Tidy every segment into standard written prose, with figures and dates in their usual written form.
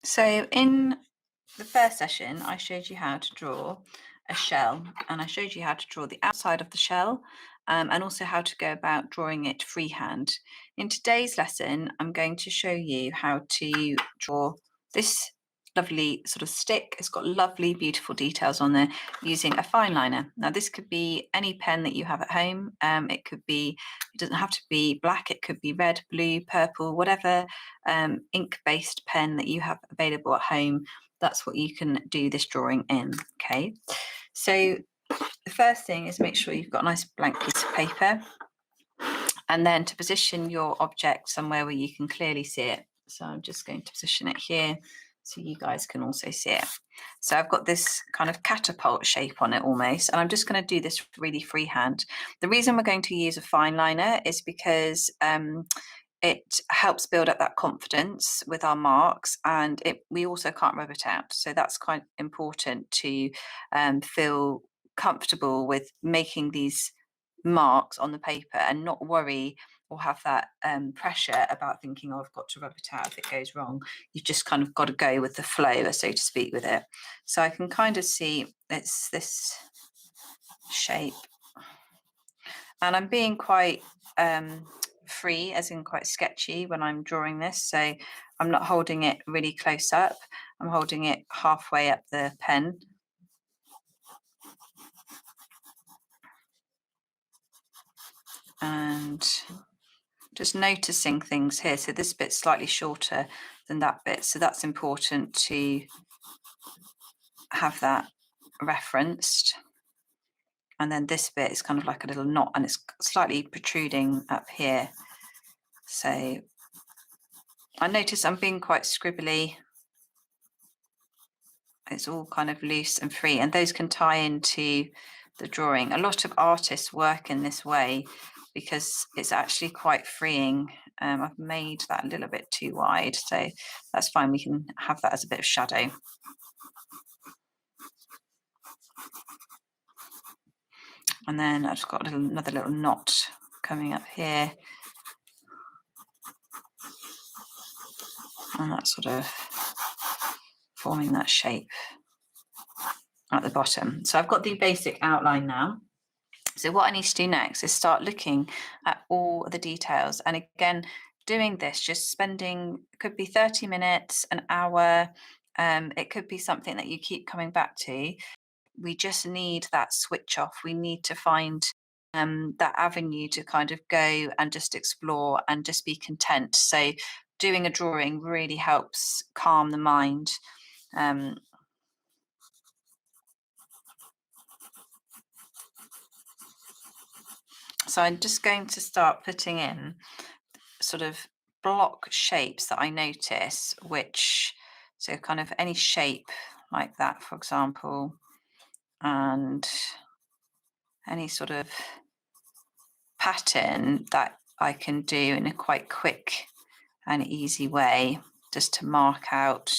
So in the first session, I showed you how to draw a shell, and I showed you how to draw the outside of the shell and also how to go about drawing it freehand. In today's lesson, I'm going to show you how to draw this lovely sort of stick. It's got lovely, beautiful details on there using a fine liner. Now, this could be any pen that you have at home. It doesn't have to be black. It could be red, blue, purple, whatever ink-based pen that you have available at home. That's what you can do this drawing in. Okay, so the first thing is make sure you've got a nice blank piece of paper, and then to position your object somewhere where you can clearly see it. So I'm just going to position it here so you guys can also see it. So I've got this kind of catapult shape on it almost, and I'm just going to do this really freehand. The reason we're going to use a fine liner is because it helps build up that confidence with our marks, and we also can't rub it out. So that's quite important to feel comfortable with making these marks on the paper and not worry or have that pressure about thinking, oh, I've got to rub it out if it goes wrong. You've just kind of got to go with the flow, so to speak, with it. So I can kind of see it's this shape, and I'm being quite free, as in quite sketchy when I'm drawing this. So I'm not holding it really close up. I'm holding it halfway up the pen. And just noticing things here. So this bit's slightly shorter than that bit. So that's important to have that referenced. And then this bit is kind of like a little knot, and it's slightly protruding up here. So I notice I'm being quite scribbly. It's all kind of loose and free, and those can tie into the drawing. A lot of artists work in this way because it's actually quite freeing. I've made that a little bit too wide, so that's fine. We can have that as a bit of shadow. And then I've got another little knot coming up here. And that's sort of forming that shape at the bottom. So I've got the basic outline now. So what I need to do next is start looking at all the details. And again, doing this, just spending, could be 30 minutes, an hour. It could be something that you keep coming back to. We just need that switch off. We need to find that avenue to kind of go and just explore and just be content. So doing a drawing really helps calm the mind. So I'm just going to start putting in sort of block shapes that I notice, so kind of any shape like that, for example, and any sort of pattern that I can do in a quite quick and easy way, just to mark out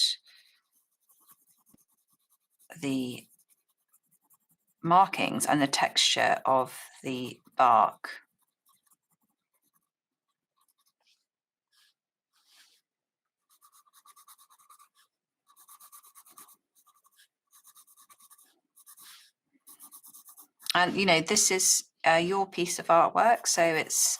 the markings and the texture of the bark. And you know, this is your piece of artwork, so it's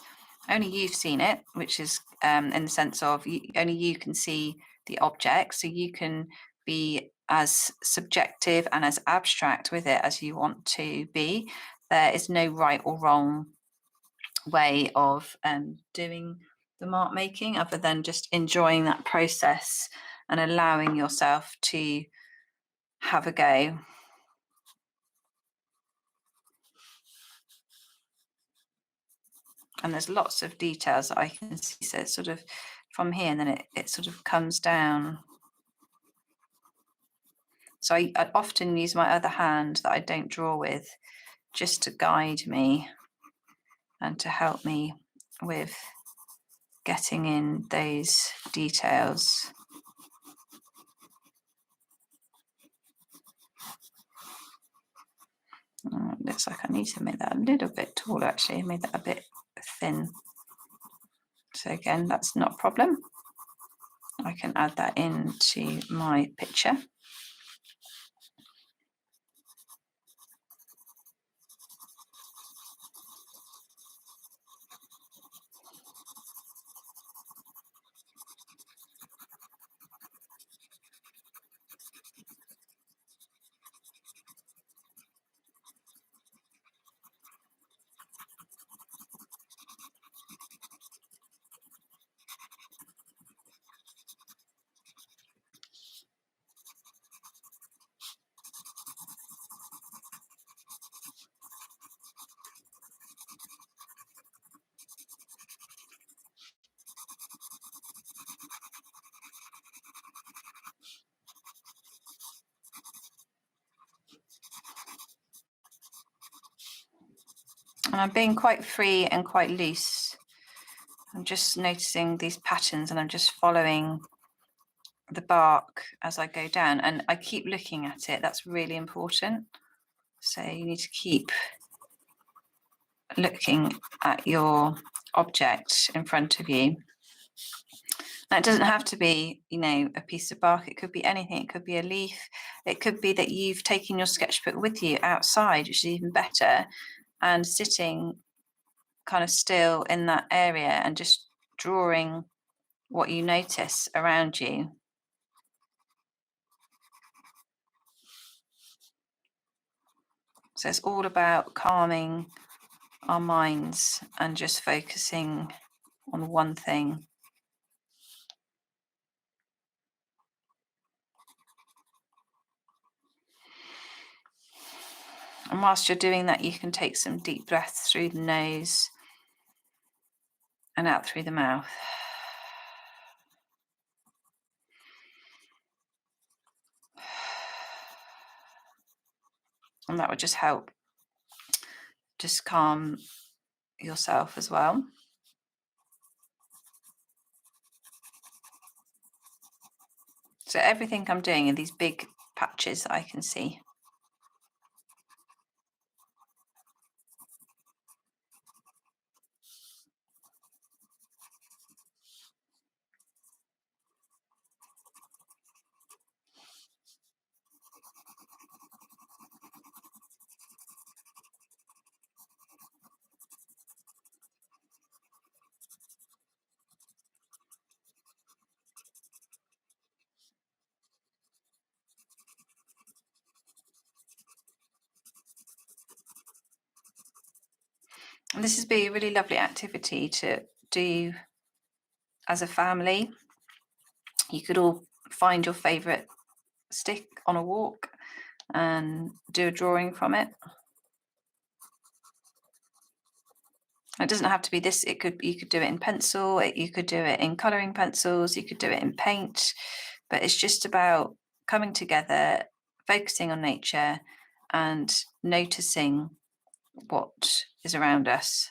only you've seen it, which is in the sense of only you can see the object, so you can be as subjective and as abstract with it as you want to be. There is no right or wrong way of doing the mark making, other than just enjoying that process and allowing yourself to have a go. And there's lots of details that I can see. So it's sort of from here, and then it sort of comes down. So I often use my other hand that I don't draw with just to guide me and to help me with getting in those details. It looks like I need to make that a little bit taller, actually. I made that a bit thin. So again, that's not a problem. I can add that into my picture. And I'm being quite free and quite loose. I'm just noticing these patterns and I'm just following the bark as I go down, and I keep looking at it. That's really important. So you need to keep looking at your object in front of you. Now, it doesn't have to be, you know, a piece of bark. It could be anything. It could be a leaf. It could be that you've taken your sketchbook with you outside, which is even better, and sitting kind of still in that area and just drawing what you notice around you. So it's all about calming our minds and just focusing on one thing. And whilst you're doing that, you can take some deep breaths through the nose and out through the mouth. And that would just help just calm yourself as well. So everything I'm doing in these big patches I can see. And this would be a really lovely activity to do as a family. You could all find your favourite stick on a walk and do a drawing from it. It doesn't have to be this. You could do it in pencil. You could do it in colouring pencils. You could do it in paint. But it's just about coming together, focusing on nature, and noticing what is around us.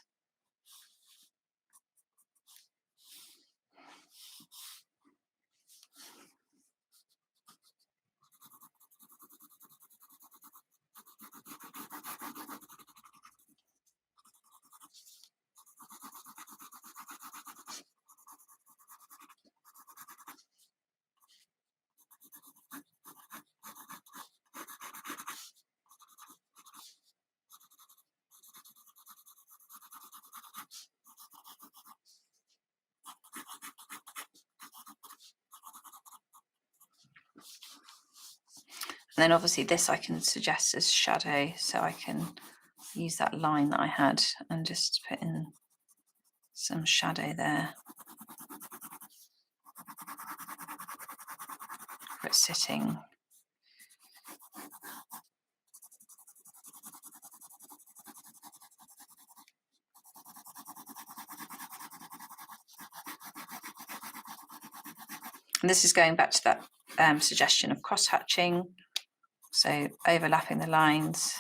And then obviously this I can suggest as shadow, so I can use that line that I had and just put in some shadow there for it sitting. And this is going back to that suggestion of cross-hatching, so overlapping the lines.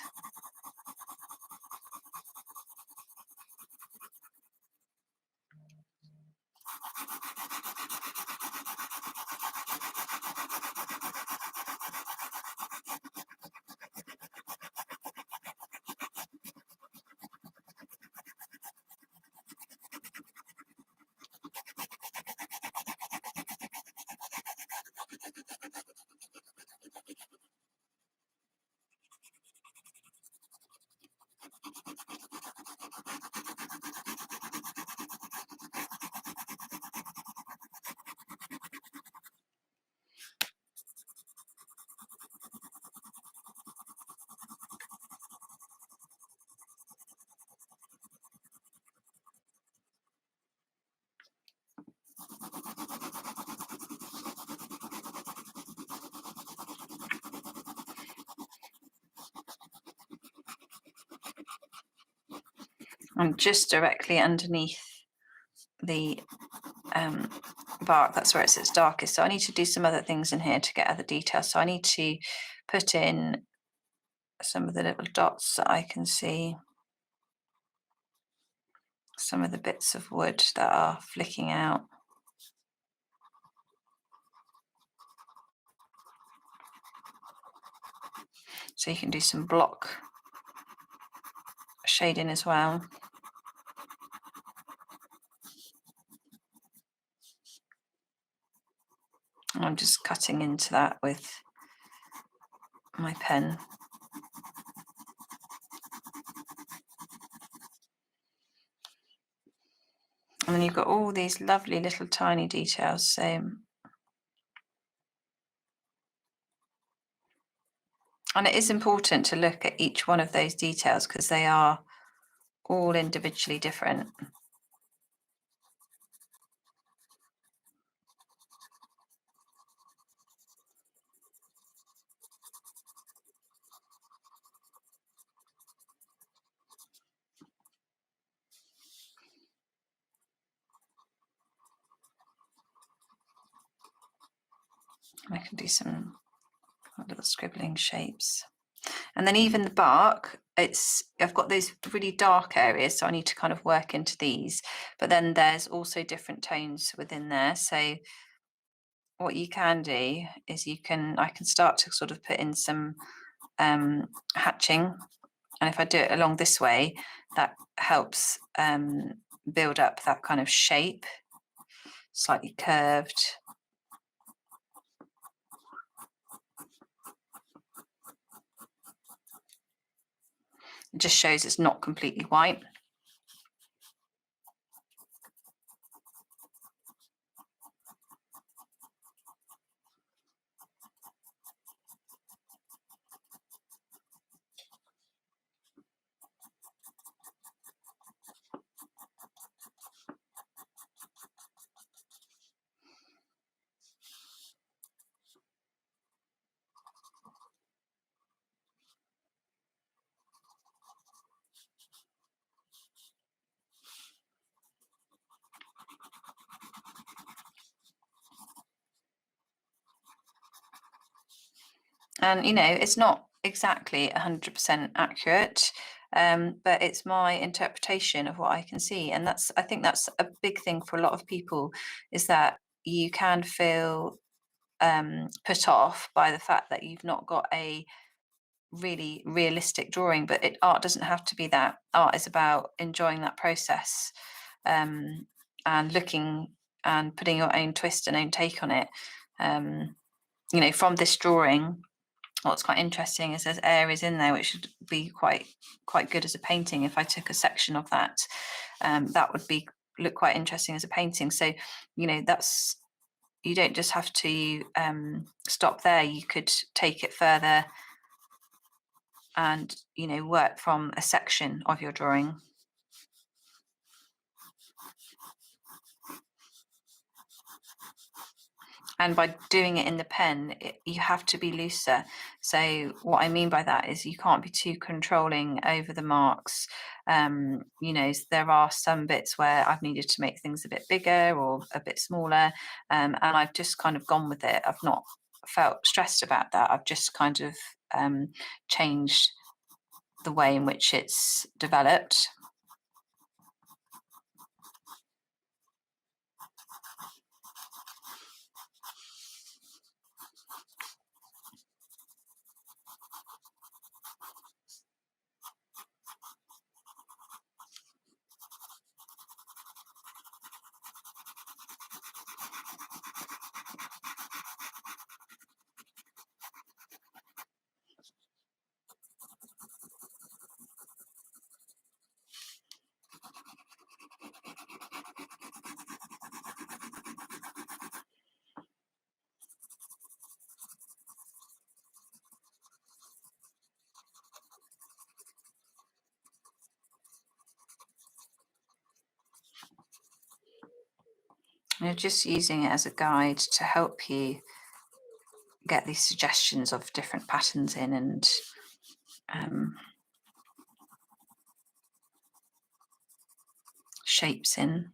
And just directly underneath the bark, that's where it sits darkest. So I need to do some other things in here to get other details. So I need to put in some of the little dots that I can see, some of the bits of wood that are flicking out. So you can do some block shading as well. And I'm just cutting into that with my pen. And then you've got all these lovely little tiny details. So and it is important to look at each one of those details because they are all individually different. I can do some little scribbling shapes. And then even the bark, I've got those really dark areas, so I need to kind of work into these. But then there's also different tones within there. So what you can do is I can start to sort of put in some hatching. And if I do it along this way, that helps build up that kind of shape, slightly curved. It just shows it's not completely white. And, you know, it's not exactly 100% accurate, but it's my interpretation of what I can see. And I think that's a big thing for a lot of people, is that you can feel put off by the fact that you've not got a really realistic drawing, but art doesn't have to be that. Art is about enjoying that process, and looking and putting your own twist and own take on it. You know, from this drawing, what's quite interesting is there's areas in there which would be quite good as a painting. If I took a section of that, that would look quite interesting as a painting. So, you know, you don't just have to stop there. You could take it further and, you know, work from a section of your drawing. And by doing it in the pen, you have to be looser. So what I mean by that is you can't be too controlling over the marks. You know, there are some bits where I've needed to make things a bit bigger or a bit smaller, and I've just kind of gone with it. I've not felt stressed about that. I've just kind of changed the way in which it's developed. You're just using it as a guide to help you get these suggestions of different patterns in, and shapes in.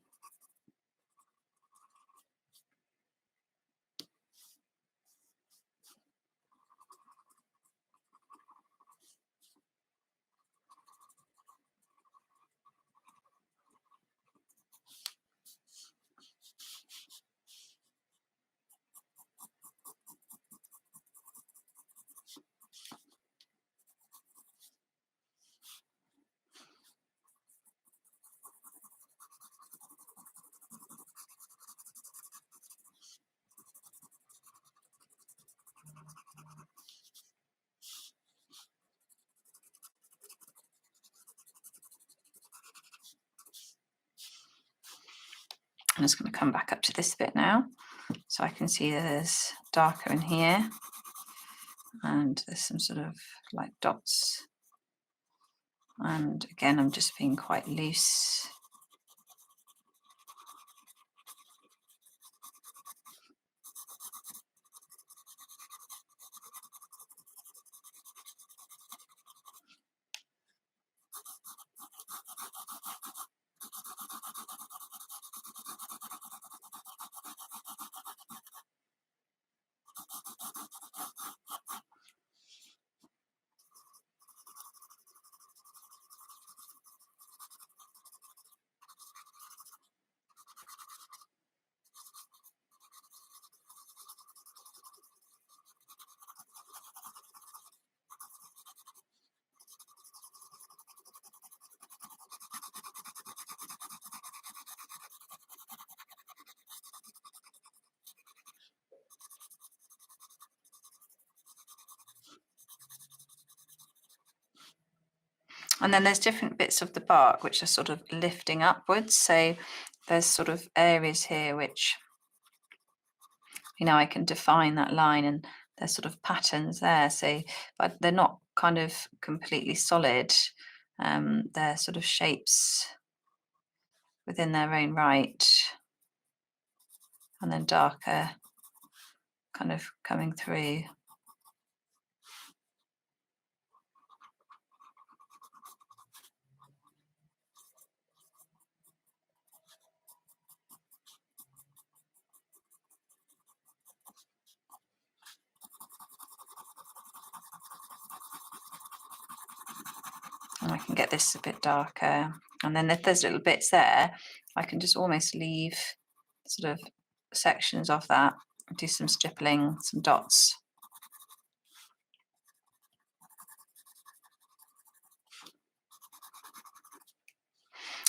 I'm just going to come back up to this bit now, so I can see there's darker in here, and there's some sort of like dots. And again, I'm just being quite loose. And then there's different bits of the bark which are sort of lifting upwards. So there's sort of areas here which, you know, I can define that line, and there's sort of patterns there. So, but they're not kind of completely solid. They're sort of shapes within their own right, and then darker kind of coming through. And I can get this a bit darker. And then if there's little bits there, I can just almost leave sort of sections of that, do some stippling, some dots.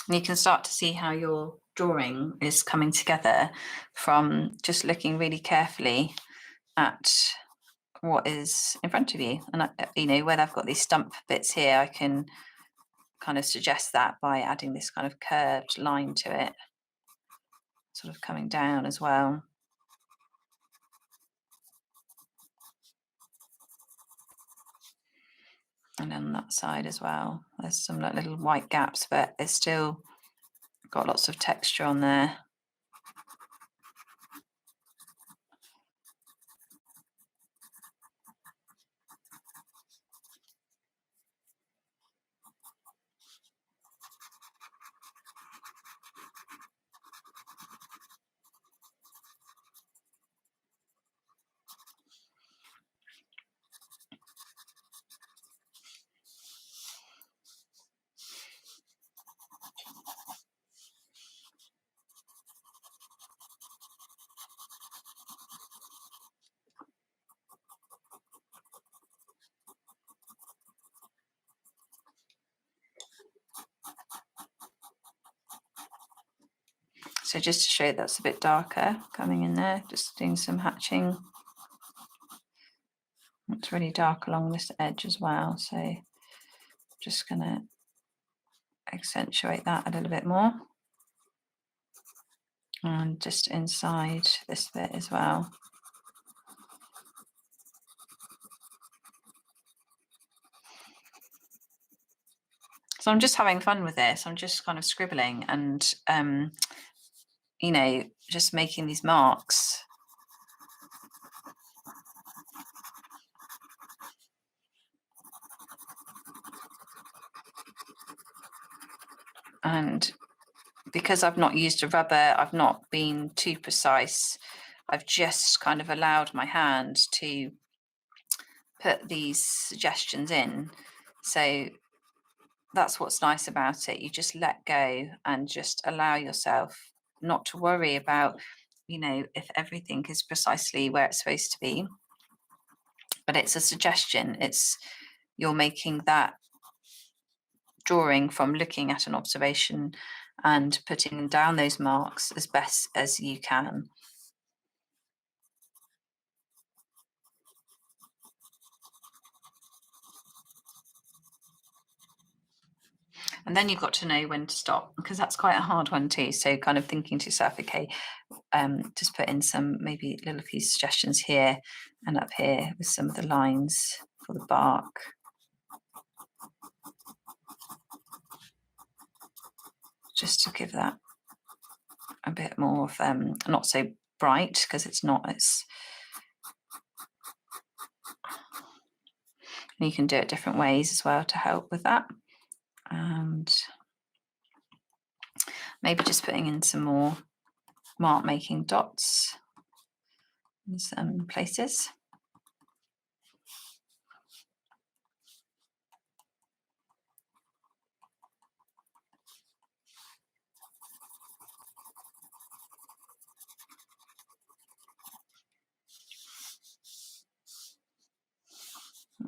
And you can start to see how your drawing is coming together from just looking really carefully at what is in front of you. And, you know, where I've got these stump bits here, I can kind of suggest that by adding this kind of curved line to it, sort of coming down as well. And on that side as well, there's some little white gaps, but it's still got lots of texture on there. So just to show you that's a bit darker coming in there, just doing some hatching. It's really dark along this edge as well, so just going to accentuate that a little bit more. And just inside this bit as well. So I'm just having fun with this. I'm just kind of scribbling and, you know, just making these marks. And because I've not used a rubber, I've not been too precise. I've just kind of allowed my hand to put these suggestions in. So that's what's nice about it. You just let go and just allow yourself not to worry about, if everything is precisely where it's supposed to be. But it's a suggestion. You're making that drawing from looking at an observation and putting down those marks as best as you can. And then you've got to know when to stop, because that's quite a hard one too. So kind of thinking to yourself, okay, just put in some maybe little few suggestions here and up here with some of the lines for the bark. Just to give that a bit more of not so bright, because it's not. And you can do it different ways as well to help with that. And maybe just putting in some more mark making dots in some places.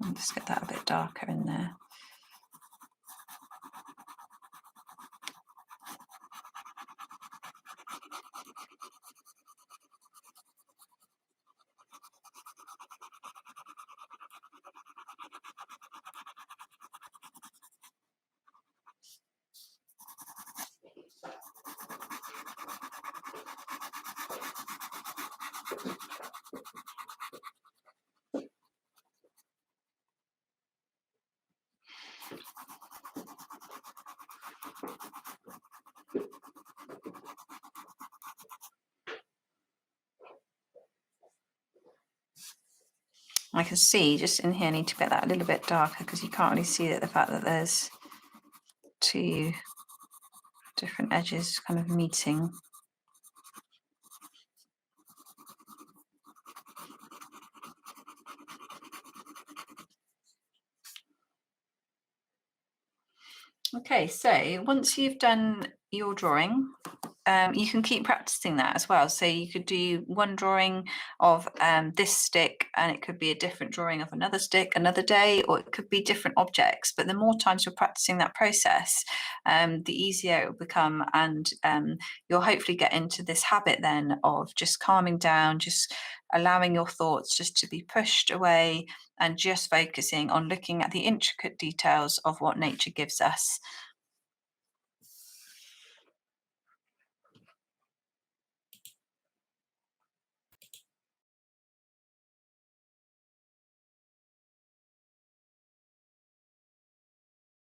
I'll just get that a bit darker in there. I can see just in here, I need to get that a little bit darker because you can't really see the fact that there's two different edges kind of meeting. Okay, so once you've done your drawing, you can keep practicing that as well. So you could do one drawing of this stick, and it could be a different drawing of another stick another day, or it could be different objects. But the more times you're practicing that process, the easier it will become, and you'll hopefully get into this habit then of just calming down, just allowing your thoughts just to be pushed away and just focusing on looking at the intricate details of what nature gives us.